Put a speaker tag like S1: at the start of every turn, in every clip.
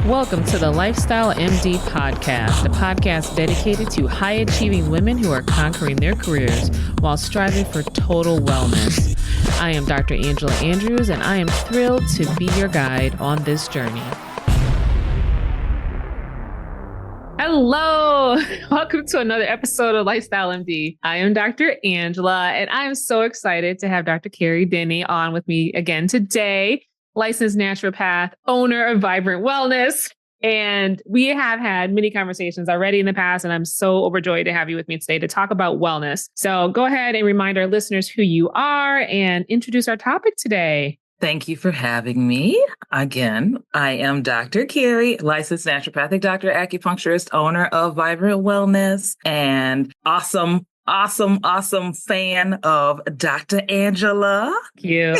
S1: Welcome to the Lifestyle MD podcast, a podcast dedicated to high-achieving women who are conquering their careers while striving for total wellness. I am Dr. Angela Andrews, and I am thrilled to be your guide on this journey. Hello, welcome to another episode of Lifestyle MD. I am Dr. Angela, and I am so excited to have Dr. Carrie, Dennie on with me again today. Licensed naturopath, owner of Vibrant Wellness. And we have had many conversations already in the past, and I'm so overjoyed to have you with me today to talk about wellness. So go ahead and remind our listeners who you are and introduce our topic today.
S2: Thank you for having me. Again, I am Dr. Carrie, licensed naturopathic doctor, acupuncturist, owner of Vibrant Wellness, and awesome fan of Dr. Angela.
S1: Thank you.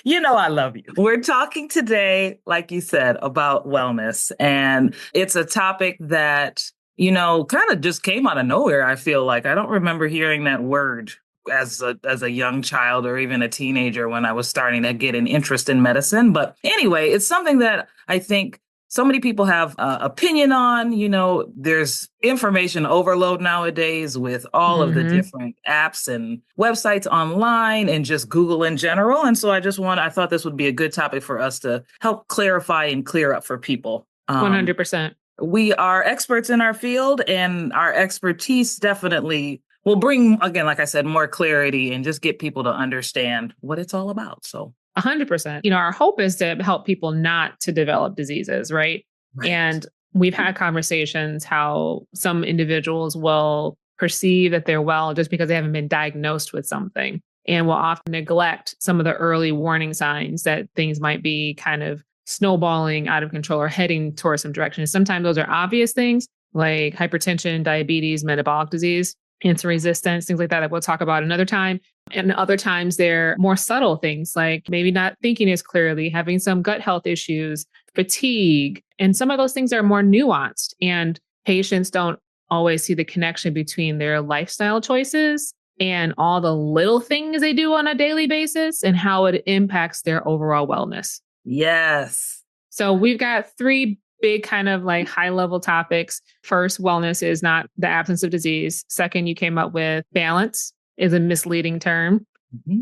S2: You know, I love you. We're talking today, like you said, about wellness. And it's a topic that, you know, kind of just came out of nowhere. I feel like I don't remember hearing that word as a young child or even a teenager when I was starting to get an interest in medicine. But anyway, it's something that I think so many people have opinion on. You know, there's information overload nowadays with all of the different apps and websites online and just Google in general. And so I thought this would be a good topic for us to help clarify and clear up for people.
S1: 100%.
S2: We are experts in our field, and our expertise definitely will bring, again, like I said, more clarity and just get people to understand what it's all about. So
S1: 100%. You know, our hope is to help people not to develop diseases, right? And we've had conversations how some individuals will perceive that they're well just because they haven't been diagnosed with something, and will often neglect some of the early warning signs that things might be kind of snowballing out of control or heading towards some direction. Sometimes those are obvious things like hypertension, diabetes, metabolic disease, insulin resistance, things like that we'll talk about another time. And other times they're more subtle things like maybe not thinking as clearly, having some gut health issues, fatigue. And some of those things are more nuanced, and patients don't always see the connection between their lifestyle choices and all the little things they do on a daily basis and how it impacts their overall wellness.
S2: Yes.
S1: So we've got three big kind of like high level topics. First, wellness is not the absence of disease. Second, you came up with balance is a misleading term.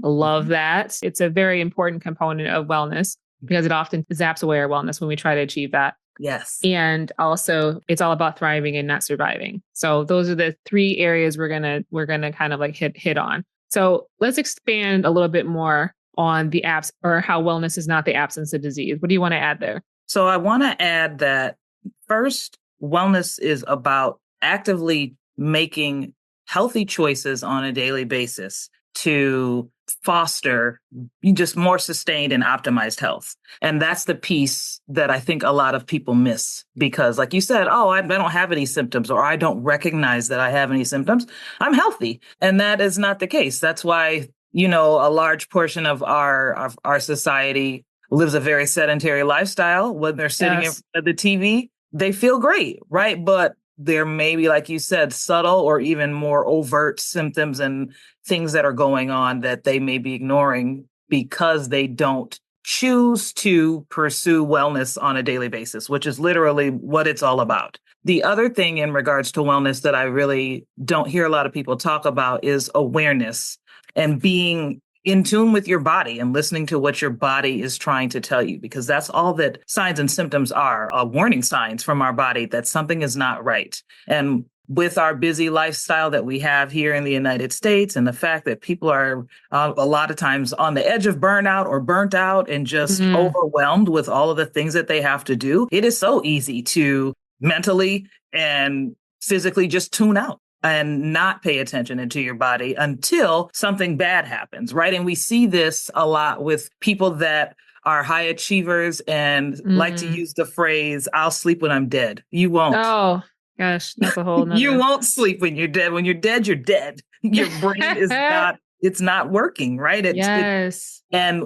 S1: Love that. It's a very important component of wellness because it often zaps away our wellness when we try to achieve that.
S2: Yes.
S1: And also it's all about thriving and not surviving. So those are the three areas we're gonna kind of like hit on. So let's expand a little bit more on the apps or how wellness is not the absence of disease. What do you want to add there?
S2: So I want to add that first, wellness is about actively making healthy choices on a daily basis to foster just more sustained and optimized health. And that's the piece that I think a lot of people miss because, like you said, I don't have any symptoms, or I don't recognize that I have any symptoms. I'm healthy. And that is not the case. That's why, you know, a large portion of our society lives a very sedentary lifestyle. When they're sitting in front of the TV, they feel great, right? But there may be, like you said, subtle or even more overt symptoms and things that are going on that they may be ignoring because they don't choose to pursue wellness on a daily basis, which is literally what it's all about. The other thing in regards to wellness that I really don't hear a lot of people talk about is awareness and being in tune with your body and listening to what your body is trying to tell you, because that's all that signs and symptoms are, warning signs from our body that something is not right. And with our busy lifestyle that we have here in the United States, and the fact that people are a lot of times on the edge of burnout or burnt out and just overwhelmed with all of the things that they have to do, it is so easy to mentally and physically just tune out and not pay attention into your body until something bad happens, right? And we see this a lot with people that are high achievers and like to use the phrase, I'll sleep when I'm dead. You won't.
S1: Oh, gosh, that's a whole nother.
S2: You won't sleep when you're dead. When you're dead, you're dead. Your brain is not, it's not working, right?
S1: Yes.
S2: And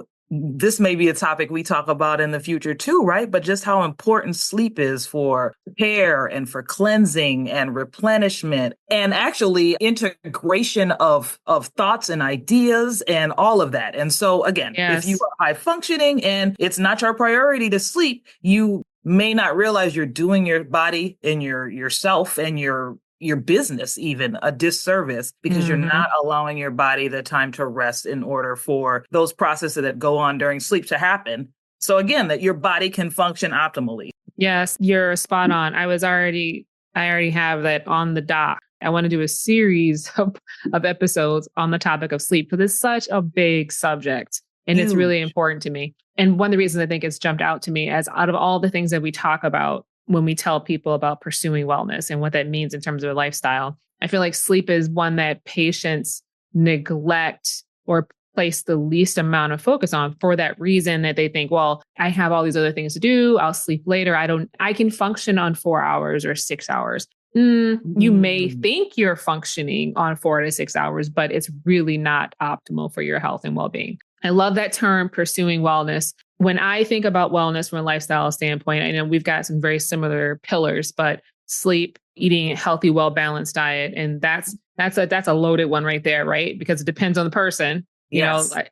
S2: this may be a topic we talk about in the future too, right? But just how important sleep is for repair and for cleansing and replenishment and actually integration of thoughts and ideas and all of that. And so again, if you are high functioning and it's not your priority to sleep, you may not realize you're doing your body and yourself and your business even a disservice because you're not allowing your body the time to rest in order for those processes that go on during sleep to happen. So again, that your body can function optimally.
S1: Yes, you're spot on. I already have that on the dock. I want to do a series of episodes on the topic of sleep because it's such a big subject and it's really important to me. And one of the reasons I think it's jumped out to me as out of all the things that we talk about when we tell people about pursuing wellness and what that means in terms of their lifestyle, I feel like sleep is one that patients neglect or place the least amount of focus on for that reason that they think, well, I have all these other things to do. I'll sleep later. I can function on 4 hours or 6 hours. You may think you're functioning on 4 to 6 hours, but it's really not optimal for your health and well-being. I love that term, pursuing wellness. When I think about wellness from a lifestyle standpoint, I know we've got some very similar pillars, but sleep, eating a healthy, well-balanced diet. And that's a loaded one right there, right? Because it depends on the person.
S2: Yes.
S1: You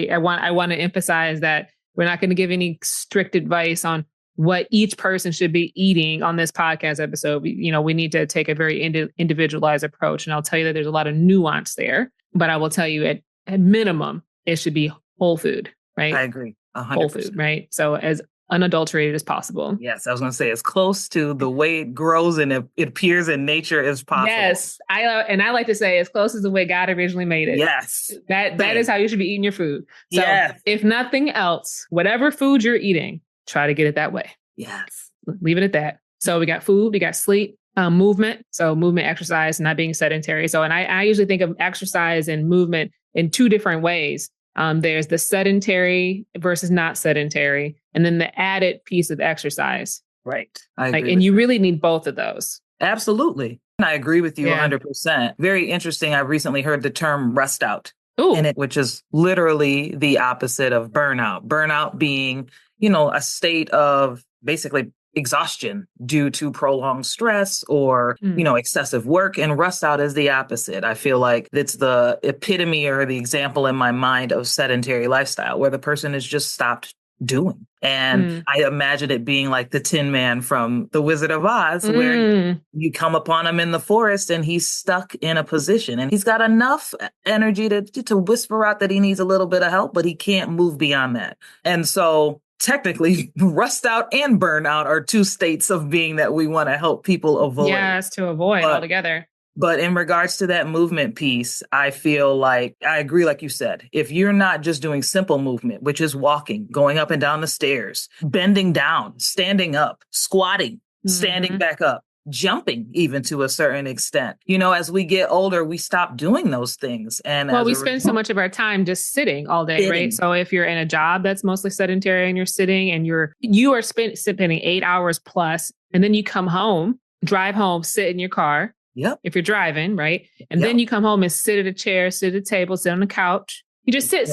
S1: know, I want to emphasize that we're not going to give any strict advice on what each person should be eating on this podcast episode. We need to take a very individualized approach. And I'll tell you that there's a lot of nuance there, but I will tell you at minimum, it should be whole food, right?
S2: I agree. 100%.
S1: Whole food, right? So as unadulterated as possible.
S2: Yes, I was going to say as close to the way it grows and it appears in nature as possible.
S1: Yes, I like to say as close as the way God originally made it.
S2: Yes,
S1: that is how you should be eating your food. So
S2: yes.
S1: If nothing else, whatever food you're eating, try to get it that way.
S2: Yes,
S1: leave it at that. So we got food, we got sleep, movement. So movement, exercise, not being sedentary. So and I usually think of exercise and movement in two different ways. There's the sedentary versus not sedentary, and then the added piece of exercise.
S2: Right.
S1: And you really need both of those.
S2: Absolutely. I agree with you 100%. Very interesting. I recently heard the term rest out in it, which is literally the opposite of burnout. Burnout being, a state of basically exhaustion due to prolonged stress or, excessive work, and rest out is the opposite. I feel like it's the epitome or the example in my mind of sedentary lifestyle where the person has just stopped doing. And I imagine it being like the Tin Man from The Wizard of Oz, where you come upon him in the forest and he's stuck in a position and he's got enough energy to whisper out that he needs a little bit of help, but he can't move beyond that. And so technically, rest out and burnout are two states of being that we want to help people avoid.
S1: Yes, to avoid altogether.
S2: But in regards to that movement piece, I feel like I agree, like you said, if you're not just doing simple movement, which is walking, going up and down the stairs, bending down, standing up, squatting, standing back up, jumping even to a certain extent. As we get older, we stop doing those things. And
S1: we spend so much of our time just sitting all day, right? So if you're in a job that's mostly sedentary and you're sitting and you are spending 8 hours plus, and then you come home, drive home, sit in your car.
S2: Yep.
S1: If you're driving, right? And then you come home and sit at a chair, sit at a table, sit on the couch. You just sit.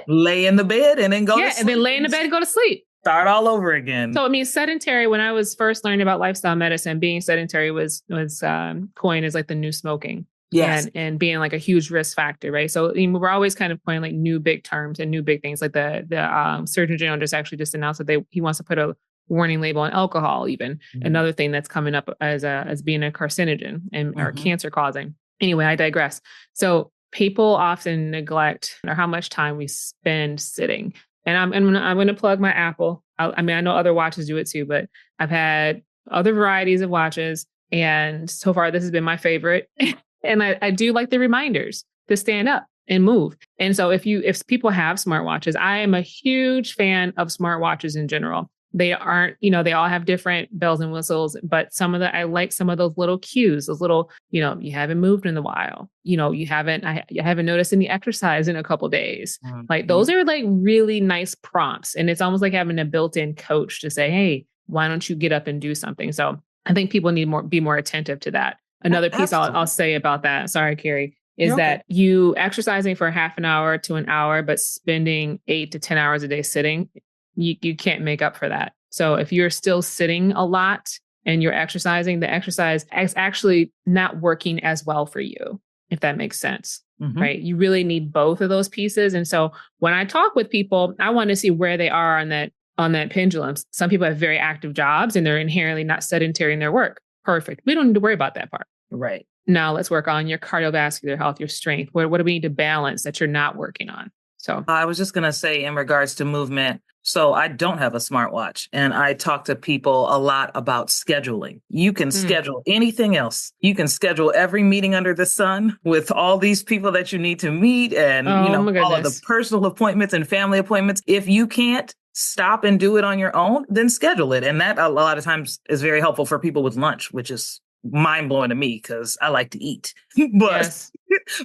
S2: Lay in the bed and then go to sleep.
S1: And then lay in the bed and go to sleep.
S2: Start all over again.
S1: So, sedentary, when I was first learning about lifestyle medicine, being sedentary was coined as like the new smoking.
S2: Yes.
S1: And being like a huge risk factor, right? So we're always kind of coining like new big terms and new big things. Like the Surgeon General just announced that he wants to put a warning label on alcohol, even another thing that's coming up as being a carcinogen and or cancer causing. Anyway, I digress. So people often neglect how much time we spend sitting. And I'm going to plug my Apple. I know other watches do it too, but I've had other varieties of watches, and so far this has been my favorite. And I do like the reminders to stand up and move. And so if people have smartwatches, I am a huge fan of smartwatches in general. They aren't, they all have different bells and whistles, but I like some of those little cues, those little, you haven't moved in a while, you haven't noticed any exercise in a couple of days. Like those are like really nice prompts. And it's almost like having a built-in coach to say, hey, why don't you get up and do something? So I think people need be more attentive to that. Another piece I'll say about that. Sorry, Carrie. is
S2: You're okay.
S1: that you exercising for half an hour to an hour, but spending 8 to 10 hours a day sitting, you can't make up for that. So if you're still sitting a lot and you're exercising, the exercise is actually not working as well for you, if that makes sense. Right? You really need both of those pieces. And so when I talk with people, I want to see where they are on that pendulum. Some people have very active jobs and they're inherently not sedentary in their work. Perfect. We don't need to worry about that part.
S2: Right.
S1: Now let's work on your cardiovascular health, your strength. What do we need to balance that you're not working on? So
S2: I was just going to say in regards to movement. So I don't have a smartwatch and I talk to people a lot about scheduling. You can schedule anything else. You can schedule every meeting under the sun with all these people that you need to meet and, all of the personal appointments and family appointments. If you can't stop and do it on your own, then schedule it. And that a lot of times is very helpful for people with lunch, which is mind blowing to me because I like to eat.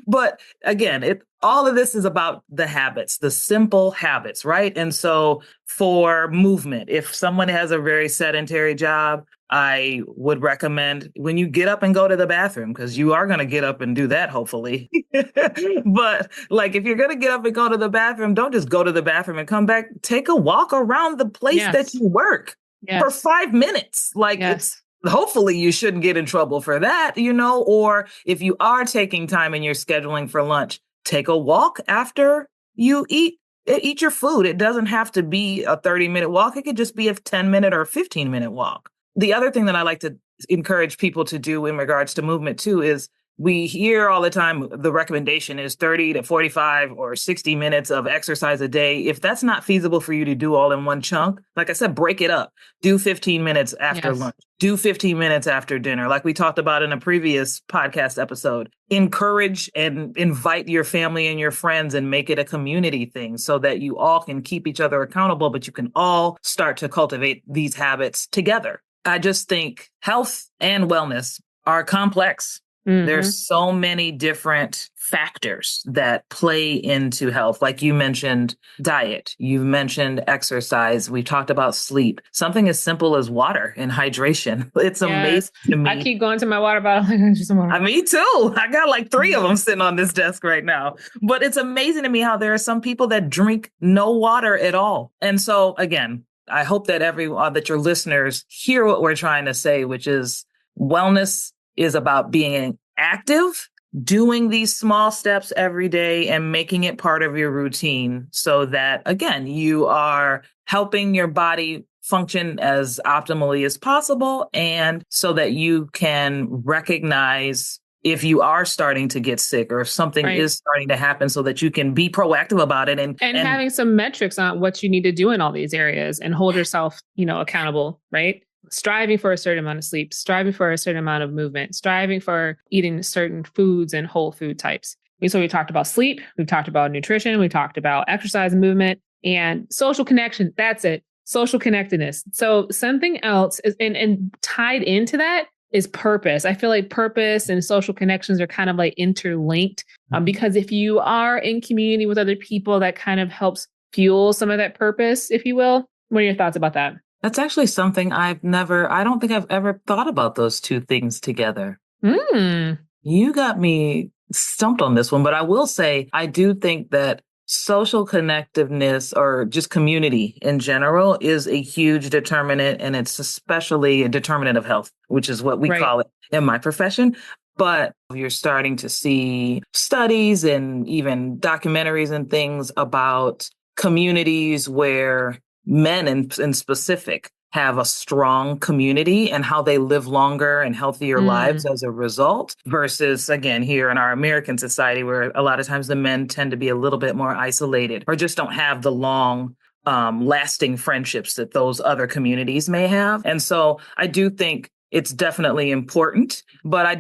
S2: But again, all of this is about the habits, the simple habits, right? And so for movement, if someone has a very sedentary job, I would recommend when you get up and go to the bathroom, because you are going to get up and do that, hopefully. But like, if you're going to get up and go to the bathroom, don't just go to the bathroom and come back. Take a walk around the place that you work for 5 minutes. Like hopefully you shouldn't get in trouble for that, or if you are taking time and you're scheduling for lunch, take a walk after you eat your food. It doesn't have to be a 30-minute walk. It could just be a 10-minute or 15-minute walk. The other thing that I like to encourage people to do in regards to movement too is we hear all the time the recommendation is 30 to 45 or 60 minutes of exercise a day. If that's not feasible for you to do all in one chunk, like I said, break it up. Do 15 minutes after lunch. Do 15 minutes after dinner. Like we talked about in a previous podcast episode. Encourage and invite your family and your friends and make it a community thing so that you all can keep each other accountable, but you can all start to cultivate these habits together. I just think health and wellness are complex. There's so many different factors that play into health. Like you mentioned diet, you've mentioned exercise. We talked about sleep, something as simple as water and hydration. It's amazing to me.
S1: I keep going to my water bottle.
S2: Me too. I got like 3 of them sitting on this desk right now. But it's amazing to me how there are some people that drink no water at all. And so again, I hope that that your listeners hear what we're trying to say, which is wellness is about being active, doing these small steps every day and making it part of your routine so that, again, you are helping your body function as optimally as possible and so that you can recognize if you are starting to get sick or if something is starting to happen so that you can be proactive about it. And
S1: having some metrics on what you need to do in all these areas and hold yourself, accountable, right? Striving for a certain amount of sleep, striving for a certain amount of movement, striving for eating certain foods and whole food types. So we talked about sleep, we've talked about nutrition, we talked about exercise and movement and social connection. That's it. Social connectedness. So something else is, and tied into that is purpose. I feel like purpose and social connections are kind of like interlinked because if you are in community with other people, that kind of helps fuel some of that purpose, if you will. What are your thoughts about that?
S2: That's actually something I don't think I've ever thought about those two things together. You got me stumped on this one, but I will say, I do think that social connectiveness or just community in general is a huge determinant, and it's especially a determinant of health, which is what we call it in my profession. But you're starting to see studies and even documentaries and things about communities where men in specific have a strong community and how they live longer and healthier lives as a result versus, again, here in our American society, where a lot of times the men tend to be a little bit more isolated or just don't have the long lasting friendships that those other communities may have. And so I do think it's definitely important, but I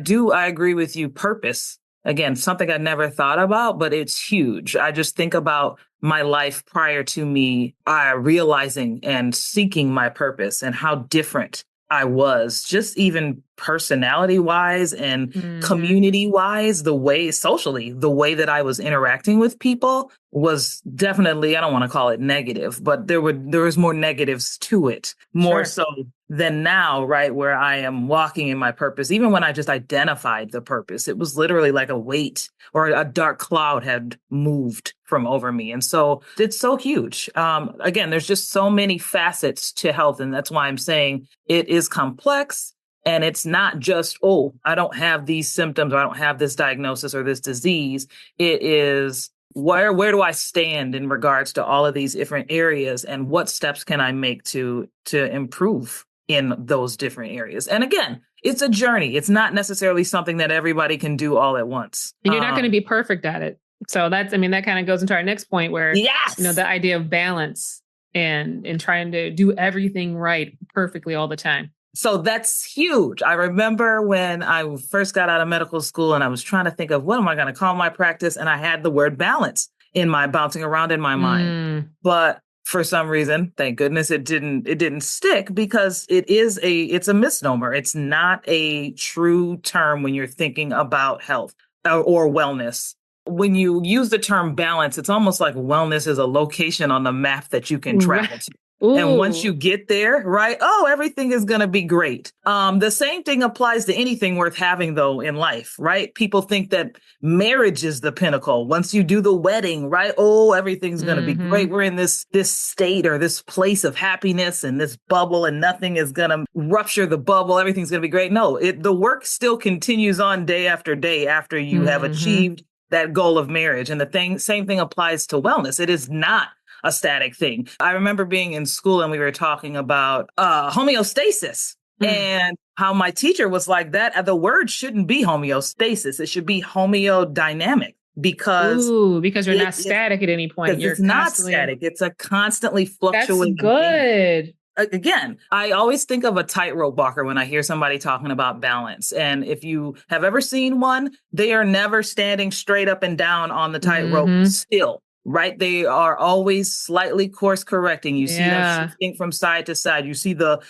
S2: agree with you. Purpose, again, something I never thought about, but it's huge. I just think about my life prior to me realizing and seeking my purpose and how different I was, just even personality wise and community wise, the way that I was interacting with people was definitely, I don't want to call it negative, but there was more negatives to it, more so than now, right, where I am walking in my purpose. Even when I just identified the purpose, it was literally like a weight or a dark cloud had moved from over me. And so it's so huge. Again, there's just so many facets to health. And that's why I'm saying it is complex. And it's not just, oh, I don't have these symptoms, or I don't have this diagnosis or this disease. It is, where do I stand in regards to all of these different areas, and what steps can I make to improve in those different areas? And again, it's a journey. It's not necessarily something that everybody can do all at once.
S1: And you're not going to be perfect at it. So that kind of goes into our next point where,
S2: yes,
S1: the idea of balance and trying to do everything right perfectly all the time.
S2: So that's huge. I remember when I first got out of medical school and I was trying to think of what am I going to call my practice? And I had the word balance bouncing around in my mind. But for some reason, thank goodness it didn't stick, because it's a misnomer. It's not a true term when you're thinking about health or wellness. When you use the term balance, it's almost like wellness is a location on the map that you can travel to.
S1: Ooh.
S2: And once you get there, right? Oh, everything is going to be great. The same thing applies to anything worth having, though, in life, right? People think that marriage is the pinnacle. Once you do the wedding, right? Oh, everything's going to be great. We're in this state or this place of happiness and this bubble, and nothing is going to rupture the bubble. Everything's going to be great. No, the work still continues on day after day after you have achieved that goal of marriage. And same thing applies to wellness. It is not a static thing. I remember being in school and we were talking about homeostasis and how my teacher was like, that the word shouldn't be homeostasis. It should be homeodynamic, because
S1: you're not static at any point.
S2: It's not static. It's a constantly fluctuating.
S1: That's good.
S2: Thing. Again, I always think of a tightrope walker when I hear somebody talking about balance. And if you have ever seen one, they are never standing straight up and down on the tightrope still. Right. They are always slightly course correcting. You see them shifting from side to side. You see the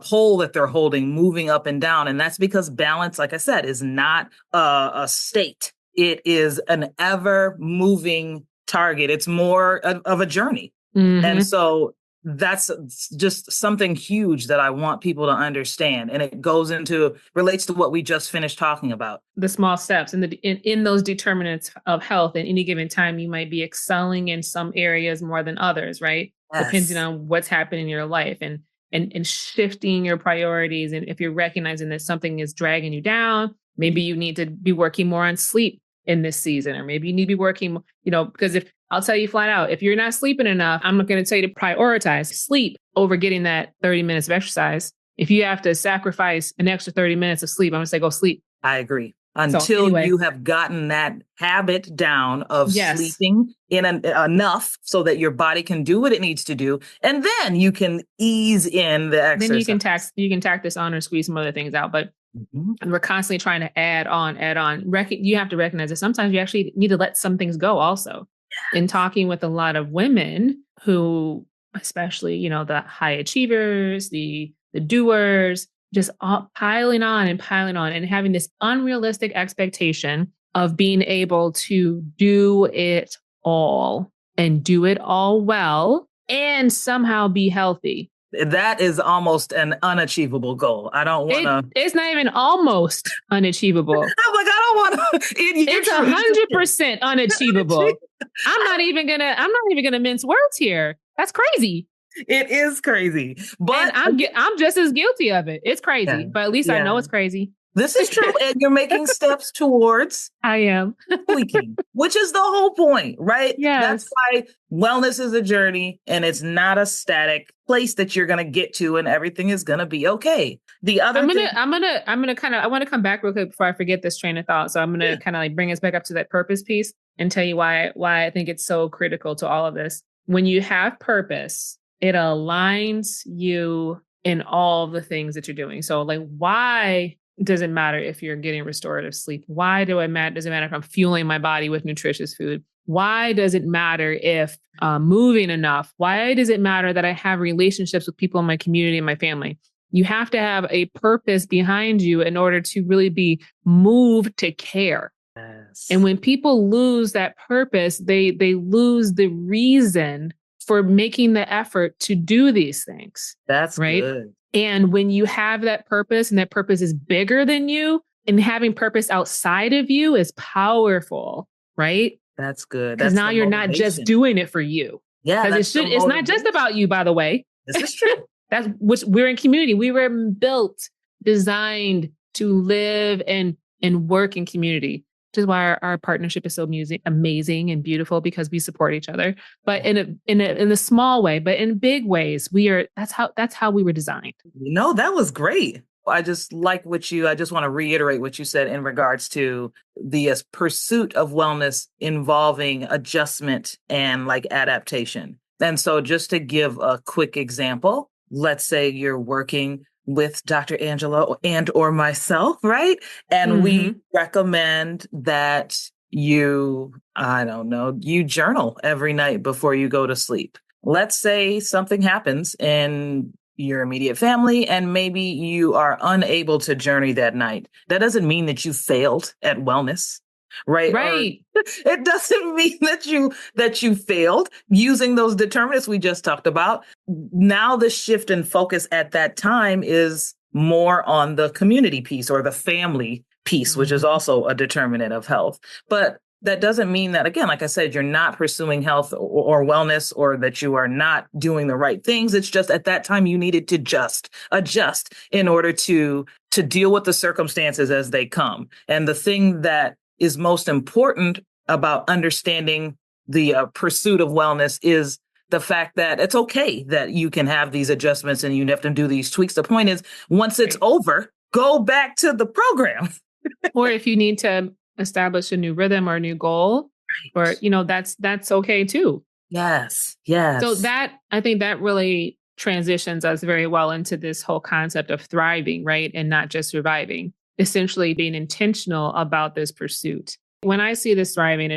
S2: pole that they're holding moving up and down. And that's because balance, like I said, is not a state. It is an ever moving target. It's more of a journey. And so that's just something huge that I want people to understand. And it relates to what we just finished talking about.
S1: The small steps and in those determinants of health. At any given time, you might be excelling in some areas more than others, right? Yes. Depending on what's happening in your life and shifting your priorities. And if you're recognizing that something is dragging you down, maybe you need to be working more on sleep in this season, or maybe you need to be working, because I'll tell you flat out, if you're not sleeping enough, I'm not going to tell you to prioritize sleep over getting that 30 minutes of exercise. If you have to sacrifice an extra 30 minutes of sleep, I'm going to say go sleep.
S2: I agree. Until you have gotten that habit down of sleeping enough so that your body can do what it needs to do. And then you can ease in the exercise.
S1: Then you can tack this on or squeeze some other things out. But we're constantly trying to add on. You have to recognize that sometimes you actually need to let some things go also. In talking with a lot of women who, especially, the high achievers, the doers, just all piling on and having this unrealistic expectation of being able to do it all and do it all well and somehow be healthy.
S2: That is almost an unachievable goal. I don't want to.
S1: It's not even almost unachievable.
S2: I'm like, I don't want to.
S1: It's 100% unachievable. I'm not even gonna mince words here. That's crazy.
S2: It is crazy, but
S1: I'm just as guilty of it. It's crazy, but at least I know it's crazy.
S2: This is true. And you're making steps towards
S1: I am
S2: tweaking, which is the whole point, right?
S1: Yes.
S2: That's why wellness is a journey and it's not a static place that you're going to get to and everything is going to be okay. The other
S1: I want to come back real quick before I forget this train of thought. So I'm going to kind of bring us back up to that purpose piece and tell you why I think it's so critical to all of this. When you have purpose, it aligns you in all the things that you're doing. So why does it matter if you're getting restorative sleep? Why does it matter if I'm fueling my body with nutritious food? Why does it matter if I'm moving enough? Why does it matter that I have relationships with people in my community and my family? You have to have a purpose behind you in order to really be moved to care. Yes. And when people lose that purpose, they lose the reason for making the effort to do these things.
S2: That's
S1: right.
S2: Good.
S1: And when you have that purpose and that purpose is bigger than you, and having purpose outside of you is powerful, right?
S2: That's good.
S1: Because
S2: That's
S1: now
S2: the
S1: you're not just
S2: motivation.
S1: doing it for you.
S2: Yeah,
S1: Because
S2: that's the
S1: it's not just
S2: motivation.
S1: about you, by the way.
S2: This is true.
S1: That's which we're in community. We were built, designed to live and work in community, which is why our partnership is so amazing and beautiful, because we support each other. But in a small way, but in big ways, that's how we were designed.
S2: No, that was great. I just want to reiterate what you said in regards to the pursuit of wellness involving adjustment and like adaptation. And so just to give a quick example, let's say you're working with Dr. Angela and or myself, right? And we recommend that you journal every night before you go to sleep. Let's say something happens in your immediate family, and maybe you are unable to journey that night. That doesn't mean that you failed at wellness, right?
S1: Right.
S2: Or it doesn't mean that you failed using those determinants we just talked about. Now the shift in focus at that time is more on the community piece or the family piece, which is also a determinant of health. But that doesn't mean that, again, like I said, you're not pursuing health or wellness, or that you are not doing the right things. It's just at that time you needed to just adjust in order to deal with the circumstances as they come. And the thing that is most important about understanding the pursuit of wellness is the fact that it's okay that you can have these adjustments and you have to do these tweaks. The point is, once it's over, go back to the program.
S1: Or if you need to establish a new rhythm or a new goal, or, that's okay too.
S2: Yes.
S1: So I think that really transitions us very well into this whole concept of thriving, right? And not just surviving, essentially being intentional about this pursuit. When I see this thriving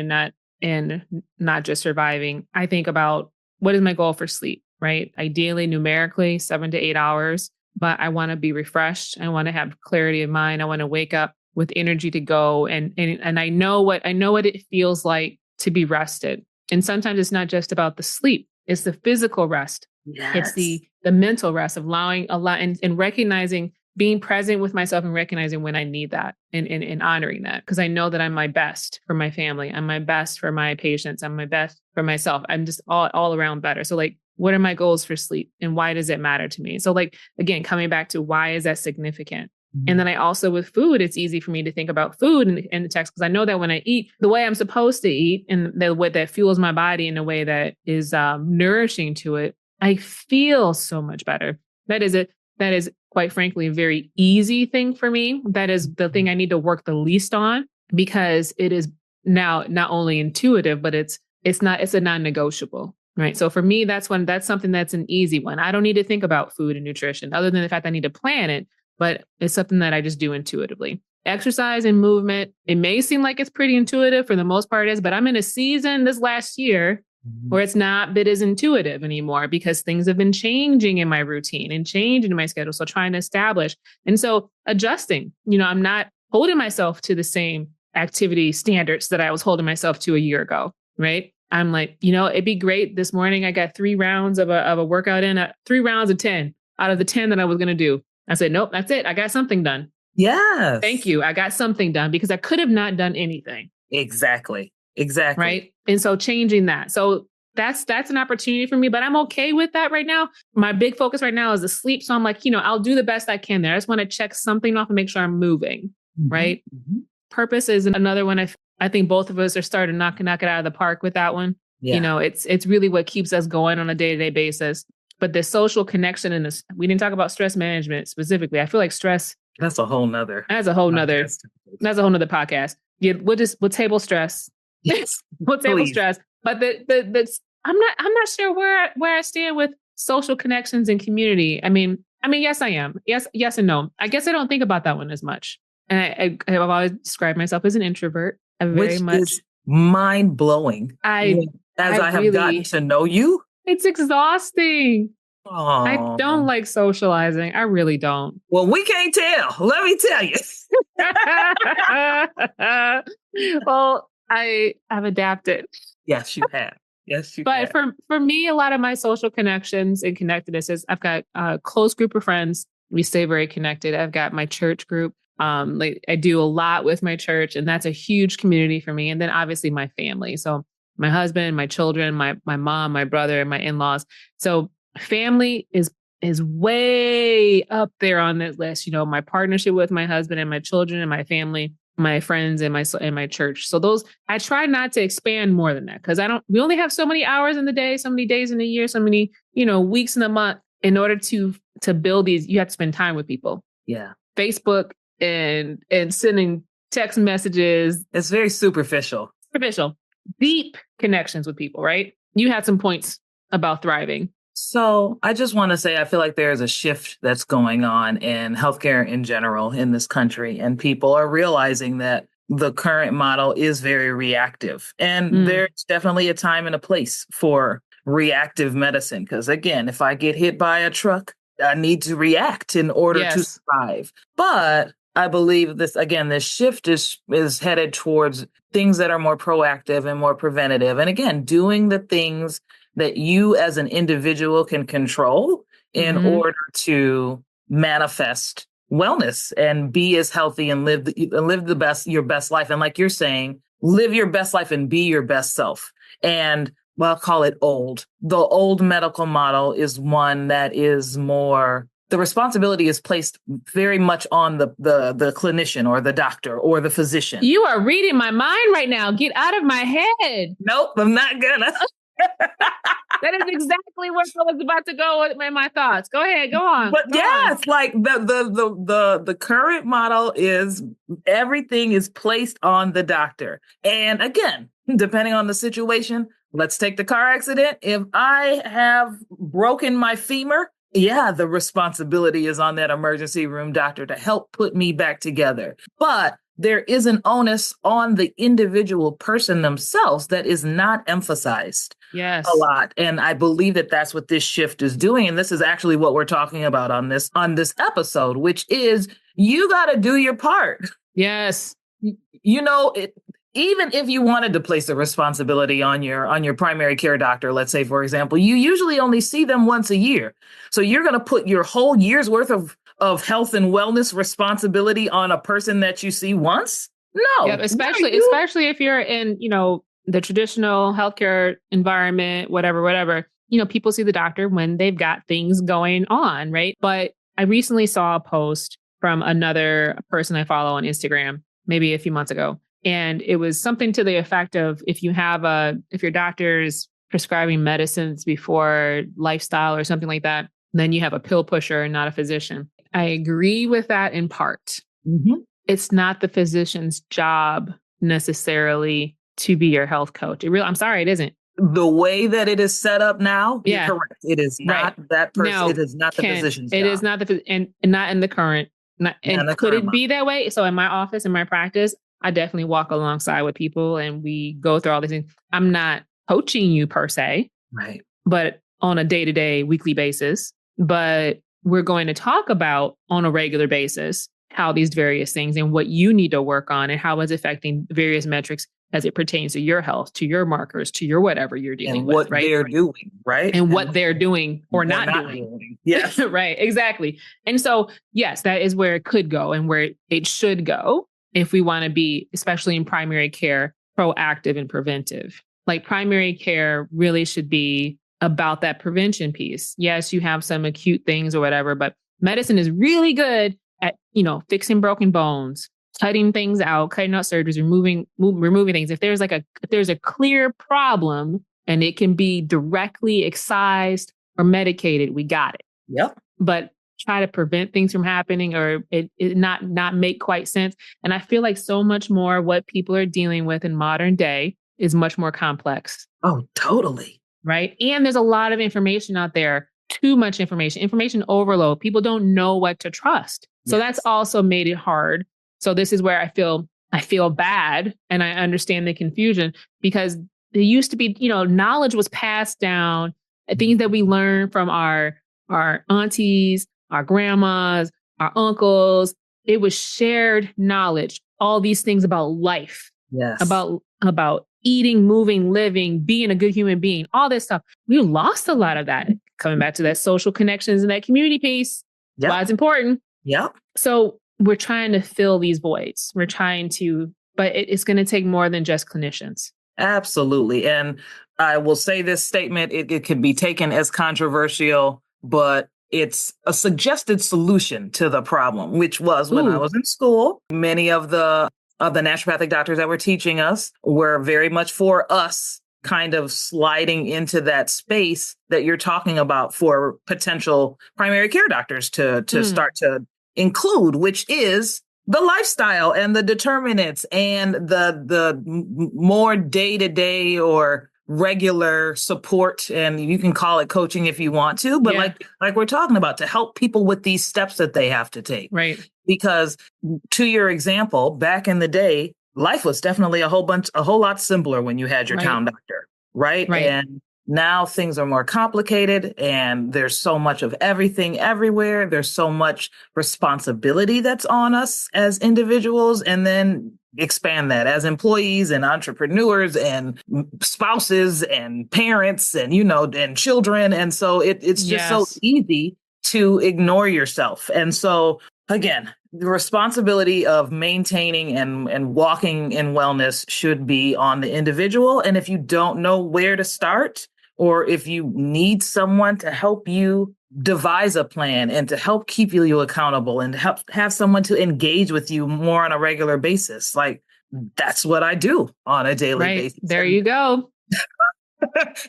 S1: and not just surviving, I think about, what is my goal for sleep, right? Ideally, numerically, 7 to 8 hours, but I want to be refreshed. I want to have clarity of mind. I want to wake up with energy to go. And I know what it feels like to be rested. And sometimes it's not just about the sleep. It's the physical rest.
S2: Yes.
S1: It's the mental rest of allowing and recognizing, being present with myself and recognizing when I need that and honoring that. Because I know that I'm my best for my family. I'm my best for my patients. I'm my best for myself. I'm just all around better. So like, what are my goals for sleep and why does it matter to me? So like, again, coming back to why is that significant? And then I also, with food, it's easy for me to think about food in the text, because I know that when I eat the way I'm supposed to eat and the way that fuels my body in a way that is nourishing to it, I feel so much better. That is quite frankly a very easy thing for me. That is the thing I need to work the least on, because it is now not only intuitive, but it's a non-negotiable. Right. So for me, that's something that's an easy one. I don't need to think about food and nutrition other than the fact I need to plan it. But it's something that I just do intuitively. Exercise and movement, it may seem like it's pretty intuitive, for the most part it is, but I'm in a season this last year where it's not been as intuitive anymore, because things have been changing in my routine and changing in my schedule. So trying to establish. And so adjusting, I'm not holding myself to the same activity standards that I was holding myself to a year ago, right? I'm like, it'd be great. This morning I got 3 rounds of a workout in, 3 rounds of 10 out of the 10 that I was going to do. I said, nope, that's it. I got something done.
S2: Yes.
S1: Thank you. I got something done, because I could have not done anything.
S2: Exactly.
S1: Right. And so changing that. So that's an opportunity for me, but I'm okay with that right now. My big focus right now is the sleep. So I'm like, I'll do the best I can there. I just want to check something off and make sure I'm moving. Right. Purpose is another one. I think both of us are starting to knock it out of the park with that one.
S2: Yeah.
S1: It's really what keeps us going on a day-to-day basis. But the social connection and this, we didn't talk about stress management specifically. I feel like stress.
S2: That's a whole nother
S1: podcast. Yeah, we'll table stress.
S2: Yes.
S1: We'll table stress. But I'm not sure where I stand with social connections and community. I mean, yes, I am. Yes and no. I guess I don't think about that one as much. And I've always described myself as an introvert.
S2: Which is mind blowing. I have really gotten to know you.
S1: It's exhausting.
S2: Aww.
S1: I don't like socializing. I really don't.
S2: Well, we can't tell. Let me tell you.
S1: Well, I've adapted.
S2: Yes, you have. Yes, you
S1: But
S2: can.
S1: for me, a lot of my social connections and connectedness is I've got a close group of friends. We stay very connected. I've got my church group. Like I do a lot with my church, and that's a huge community for me. And then obviously my family. So my husband, my children, my mom, my brother, and my in-laws. So family is way up there on that list. You know, my partnership with my husband and my children and my family, my friends and my church. So those I try not to expand more than that because we only have so many hours in the day, so many days in the year, so many, weeks in the month. In order to build these, you have to spend time with people.
S2: Yeah.
S1: Facebook and sending text messages.
S2: It's very superficial.
S1: Deep connections with people, right? You had some points about thriving.
S2: So I just want to say, I feel like there's a shift that's going on in healthcare in general in this country, and people are realizing that the current model is very reactive. And there's definitely a time and a place for reactive medicine. Because again, if I get hit by a truck, I need to react in order to survive. But I believe this shift is headed towards things that are more proactive and more preventative. And again, doing the things that you as an individual can control in order to manifest wellness and be as healthy and live your best life. And like you're saying, live your best life and be your best self. And I'll call it old. The old medical model is one that is more, the responsibility is placed very much on the clinician or the doctor or the physician.
S1: You are reading my mind right now. Get out of my head.
S2: Nope, I'm not gonna.
S1: That is exactly where I was about to go with my thoughts. Go ahead, go on.
S2: But it's like the current model is everything is placed on the doctor. And again, depending on the situation, let's take the car accident. If I have broken my femur, the responsibility is on that emergency room doctor to help put me back together. But there is an onus on the individual person themselves that is not emphasized a lot. And I believe that that's what this shift is doing. And this is actually what we're talking about on this episode, which is you got to do your part.
S1: Yes.
S2: Even if you wanted to place the responsibility on your primary care doctor, let's say, for example, you usually only see them once a year. So you're going to put your whole year's worth of health and wellness responsibility on a person that you see once? No.
S1: Yeah, especially if you're in, the traditional healthcare environment, whatever, people see the doctor when they've got things going on, right? But I recently saw a post from another person I follow on Instagram, maybe a few months ago. And it was something to the effect of if your doctor's prescribing medicines before lifestyle or something like that, then you have a pill pusher and not a physician. I agree with that in part. It's not the physician's job necessarily to be your health coach. I'm sorry, it isn't.
S2: The way that it is set up now, you're correct. It is not that person. No, it is not the physician's job.
S1: It is not and not in the current. Could it be that way? So in my office, in my practice, I definitely walk alongside with people and we go through all these things. I'm not coaching you per se,
S2: right?
S1: But on a day-to-day, weekly basis. But we're going to talk about on a regular basis how these various things and what you need to work on and how it's affecting various metrics as it pertains to your health, to your markers, to your whatever you're dealing with,
S2: what they're doing, right?
S1: And what they're doing or not doing.
S2: Yes.
S1: Right, exactly. And so, yes, that is where it could go and where it should go if we want to be, especially in primary care, proactive and preventive. Like primary care really should be about that prevention piece. Yes, you have some acute things or whatever, but medicine is really good at, fixing broken bones, cutting things out, cutting out surgeries, removing things. If there's a clear problem and it can be directly excised or medicated, we got it.
S2: Yep.
S1: But try to prevent things from happening or it not make quite sense. And I feel like so much more what people are dealing with in modern day is much more complex.
S2: Oh, totally.
S1: Right. And there's a lot of information out there, too much information overload. People don't know what to trust. So that's also made it hard. So this is where I feel bad and I understand the confusion because there used to be, knowledge was passed down, things that we learned from our aunties, our grandmas, our uncles. It was shared knowledge, all these things about life, about eating, moving, living, being a good human being, all this stuff. We lost a lot of that. Coming back to that social connections and that community piece.
S2: Yep.
S1: Why it's important.
S2: Yep.
S1: So we're trying to fill these voids. We're trying to, but it's going to take more than just clinicians.
S2: Absolutely. And I will say this statement, it can be taken as controversial, but it's a suggested solution to the problem, which was when I was in school, many of the naturopathic doctors that were teaching us were very much for us kind of sliding into that space that you're talking about for potential primary care doctors to start to include, which is the lifestyle and the determinants and the more day-to-day or regular support, and you can call it coaching if you want to, but like we're talking about, to help people with these steps that they have to take.
S1: Right.
S2: Because to your example, back in the day, life was definitely a whole lot simpler when you had your town doctor, right? And now things are more complicated and there's so much of everything everywhere. There's so much responsibility that's on us as individuals, and then expand that as employees and entrepreneurs and spouses and parents and, and children. And so it's just so easy to ignore yourself. And so again, the responsibility of maintaining and walking in wellness should be on the individual. And if you don't know where to start, or if you need someone to help you devise a plan and to help keep you accountable and help have someone to engage with you more on a regular basis, like that's what I do on a daily basis.
S1: There you go.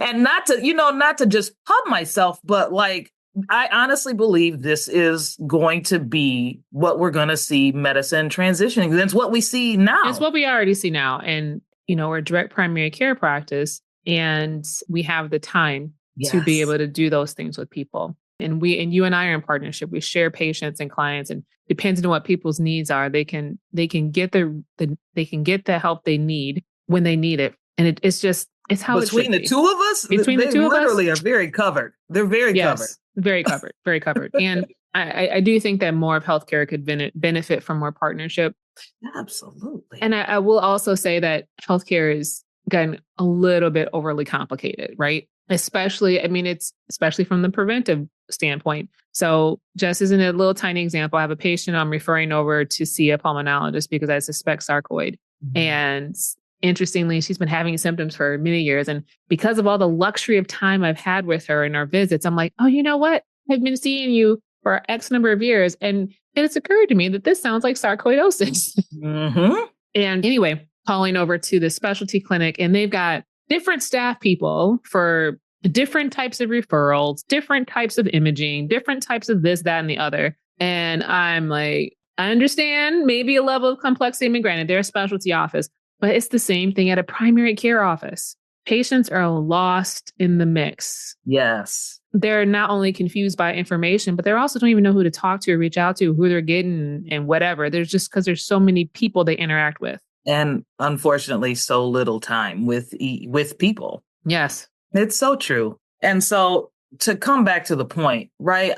S2: And not to just pub myself, but like, I honestly believe this is going to be what we're going to see medicine transitioning. That's what we see now.
S1: It's what we already see now. And, we're a direct primary care practice, and we have the time to be able to do those things with people. And you and I are in partnership. We share patients and clients, and depending on what people's needs are, they can get they can get the help they need when they need it. And it's how
S2: between the two of us,
S1: between the two of us,
S2: literally are very covered. They're very covered.
S1: Very covered, very covered. And I do think that more of healthcare could benefit from more partnership.
S2: Absolutely.
S1: And I will also say that healthcare is gotten a little bit overly complicated, right? Especially from the preventive standpoint. So just as in a little tiny example, I have a patient I'm referring over to see a pulmonologist because I suspect sarcoid. Mm-hmm. And interestingly, she's been having symptoms for many years. And because of all the luxury of time I've had with her in our visits, I'm like, oh, you know what? I've been seeing you for X number of years. And it's occurred to me that this sounds like sarcoidosis.
S2: Mm-hmm.
S1: And anyway, calling over to the specialty clinic, and they've got different staff people for different types of referrals, different types of imaging, different types of this, that, and the other. And I'm like, I understand maybe a level of complexity. I mean, granted, they're a specialty office, but it's the same thing at a primary care office. Patients are lost in the mix.
S2: Yes.
S1: They're not only confused by information, but they also don't even know who to talk to or reach out to, who they're getting and whatever. There's just because there's so many people they interact with. And
S2: unfortunately, so little time with people.
S1: Yes.
S2: It's so true. And so to come back to the point, right?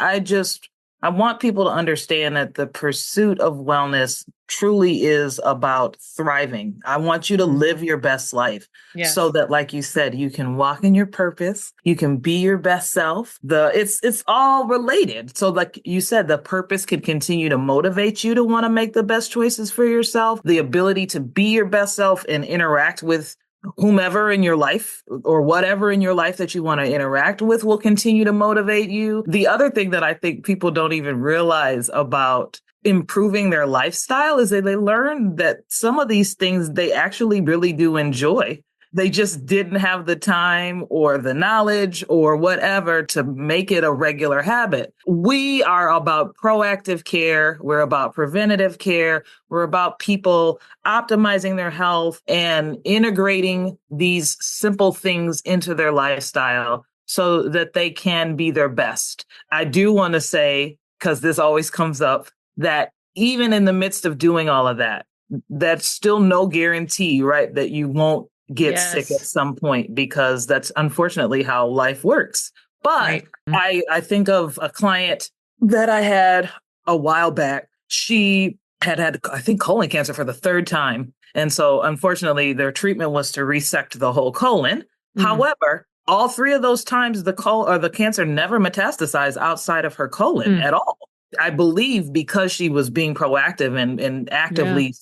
S2: I want people to understand that the pursuit of wellness truly is about thriving. I want you to live your best life so that, like you said, you can walk in your purpose. You can be your best self. It's all related. So like you said, the purpose could continue to motivate you to want to make the best choices for yourself. The ability to be your best self and interact with whomever in your life or whatever in your life that you want to interact with will continue to motivate you. The other thing that I think people don't even realize about improving their lifestyle is that they learn that some of these things they actually really do enjoy. They just didn't have the time or the knowledge or whatever to make it a regular habit. We are about proactive care. We're about preventative care. We're about people optimizing their health and integrating these simple things into their lifestyle so that they can be their best. I do want to say, because this always comes up, that even in the midst of doing all of that, that's still no guarantee, right, that you won't get sick at some point, because that's unfortunately how life works. But I think of a client that I had a while back. She had, I think, colon cancer for the third time. And so unfortunately, their treatment was to resect the whole colon. However, all three of those times the cancer never metastasized outside of her colon at all. I believe because she was being proactive and actively,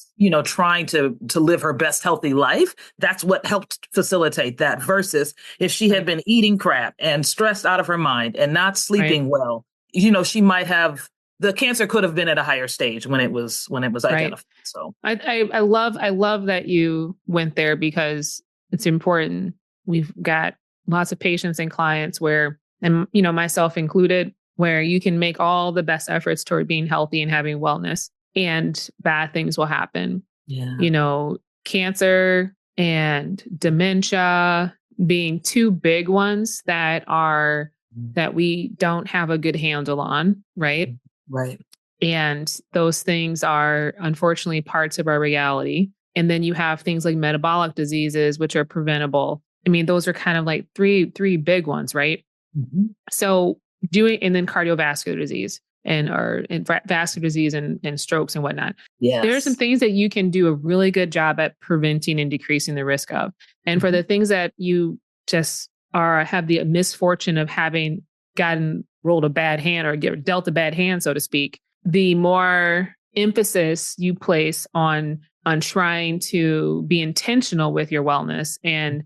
S2: trying to live her best healthy life. That's what helped facilitate that, versus if she had been eating crap and stressed out of her mind and not sleeping well, she might have, the cancer could have been at a higher stage when it was identified. So
S1: I love that you went there, because it's important. We've got lots of patients and clients where, and myself included, where you can make all the best efforts toward being healthy and having wellness, and bad things will happen.
S2: Yeah.
S1: Cancer and dementia being two big ones that we don't have a good handle on, right?
S2: Right.
S1: And those things are unfortunately parts of our reality. And then you have things like metabolic diseases, which are preventable. I mean, those are kind of like three big ones, right?
S2: Mm-hmm.
S1: So and then cardiovascular disease and vascular disease and strokes and whatnot.
S2: Yes.
S1: There are some things that you can do a really good job at preventing and decreasing the risk of. And for the things that you just have the misfortune of having gotten rolled a bad hand or dealt a bad hand, so to speak, the more emphasis you place on trying to be intentional with your wellness and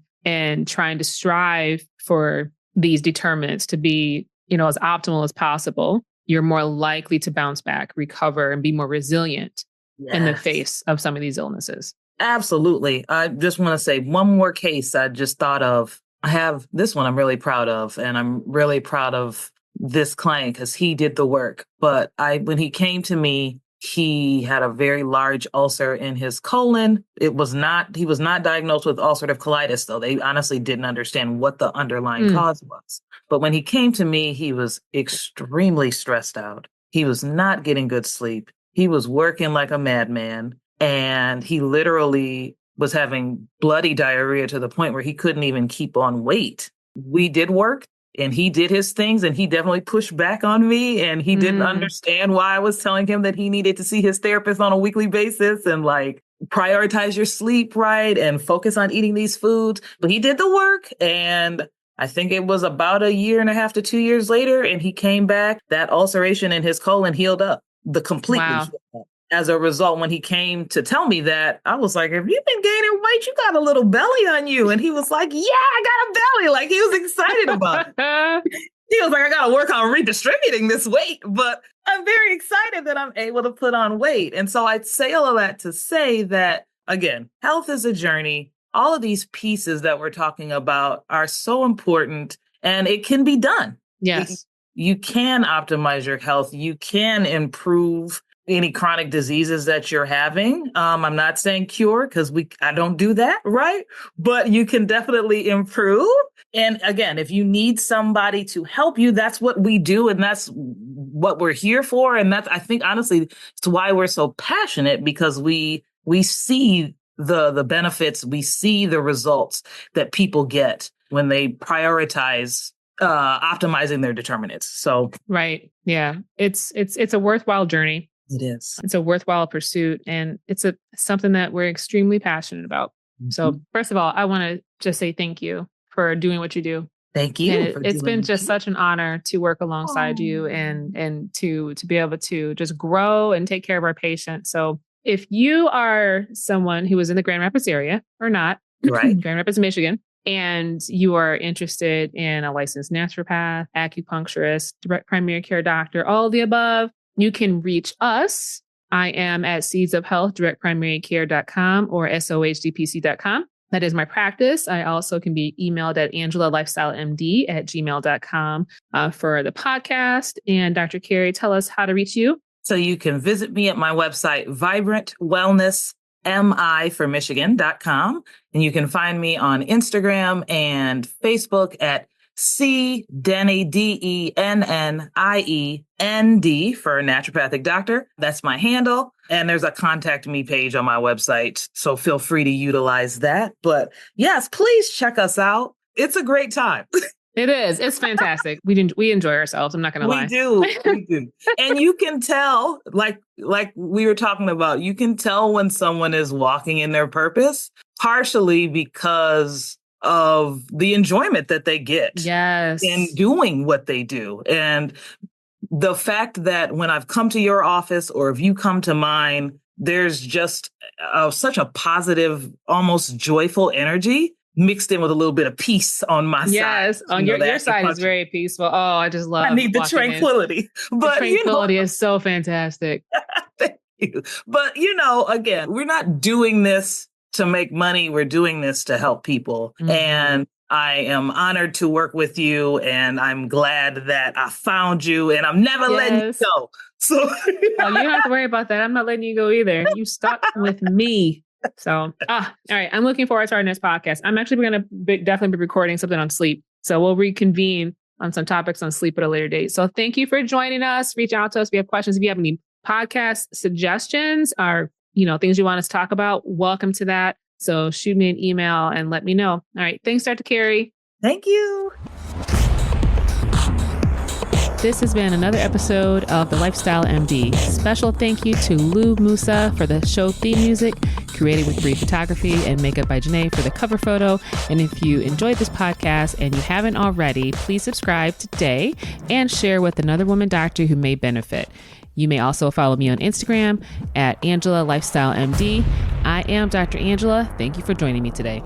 S1: trying to strive for these determinants to be, as optimal as possible, you're more likely to bounce back, recover, and be more resilient in the face of some of these illnesses.
S2: Absolutely. I just want to say one more case I just thought of. I have this one I'm really proud of, and I'm really proud of this client because he did the work. But when he came to me, he had a very large ulcer in his colon. He was not diagnosed with ulcerative colitis, though. They honestly didn't understand what the underlying cause was. But when he came to me, he was extremely stressed out. He was not getting good sleep. He was working like a madman. And he literally was having bloody diarrhea to the point where he couldn't even keep on weight. We did work. And he did his things, and he definitely pushed back on me, and he didn't understand why I was telling him that he needed to see his therapist on a weekly basis and prioritize your sleep, right, and focus on eating these foods. But he did the work, and I think it was about 1.5 to 2 years later, and he came back. That ulceration in his colon healed up, completely healed up. As a result, when he came to tell me that, I was like, have you been gaining weight? You got a little belly on you. And he was like, yeah, I got a belly. Like, he was excited about it. He was like, I got to work on redistributing this weight, but I'm very excited that I'm able to put on weight. And so I'd say all of that to say that, again, health is a journey. All of these pieces that we're talking about are so important, and it can be done.
S1: Yes.
S2: You can optimize your health. You can improve any chronic diseases that you're having. I'm not saying cure, because I don't do that, right? But you can definitely improve. And again, if you need somebody to help you, that's what we do. And that's what we're here for. And that's, I think, honestly, it's why we're so passionate, because we see the benefits, we see the results that people get when they prioritize optimizing their determinants. So,
S1: right. Yeah. It's a worthwhile journey.
S2: It is.
S1: It's a worthwhile pursuit, and it's something that we're extremely passionate about. So first of all, I want to just say thank you for doing what you do.
S2: Thank you.
S1: It's been just such an honor to work alongside you and to be able to just grow and take care of our patients. So if you are someone who is in the Grand Rapids area or not,
S2: right,
S1: Grand Rapids, Michigan, and you are interested in a licensed naturopath, acupuncturist, direct primary care doctor, all of the above, you can reach us. I am at seedsofhealth.directprimarycare.com or sohdpc.com. That is my practice. I also can be emailed at angelalifestylemd@gmail.com for the podcast. And Dr. Carrie, tell us how to reach you.
S2: So you can visit me at my website, vibrantwellnessmi4michigan.com. And you can find me on Instagram and Facebook at Dennie, DENNIEND for naturopathic doctor. That's my handle. And there's a contact me page on my website. So feel free to utilize that. But yes, please check us out. It's a great time.
S1: It is. It's fantastic. We enjoy ourselves. I'm not going to lie.
S2: We do. We do. And you can tell, like we were talking about, you can tell when someone is walking in their purpose, partially because of the enjoyment that they get in doing what they do. And the fact that when I've come to your office or if you come to mine, there's just such a positive, almost joyful energy mixed in with a little bit of peace on my side.
S1: Yes, on your side is very peaceful. Oh, I just love.
S2: I need the tranquility.
S1: But the tranquility is so fantastic.
S2: Thank you. But again, we're not doing this to make money. We're doing this to help people. Mm-hmm. And I am honored to work with you, and I'm glad that I found you, and I'm never letting you go. So
S1: you don't have to worry about that. I'm not letting you go either. You stuck with me. So, all right. I'm looking forward to our next podcast. I'm actually going to definitely be recording something on sleep. So we'll reconvene on some topics on sleep at a later date. So thank you for joining us. Reach out to us if you have questions. If you have any podcast suggestions or, things you want us to talk about, welcome to that. So shoot me an email and let me know. All right. Thanks, Dr. Carrie.
S2: Thank you.
S1: This has been another episode of The Lifestyle MD. Special thank you to Lou Musa for the show theme music, created with Free Photography, and makeup by Janae for the cover photo. And if you enjoyed this podcast and you haven't already, please subscribe today and share with another woman doctor who may benefit. You may also follow me on Instagram at Angela Lifestyle MD. I am Dr. Angela. Thank you for joining me today.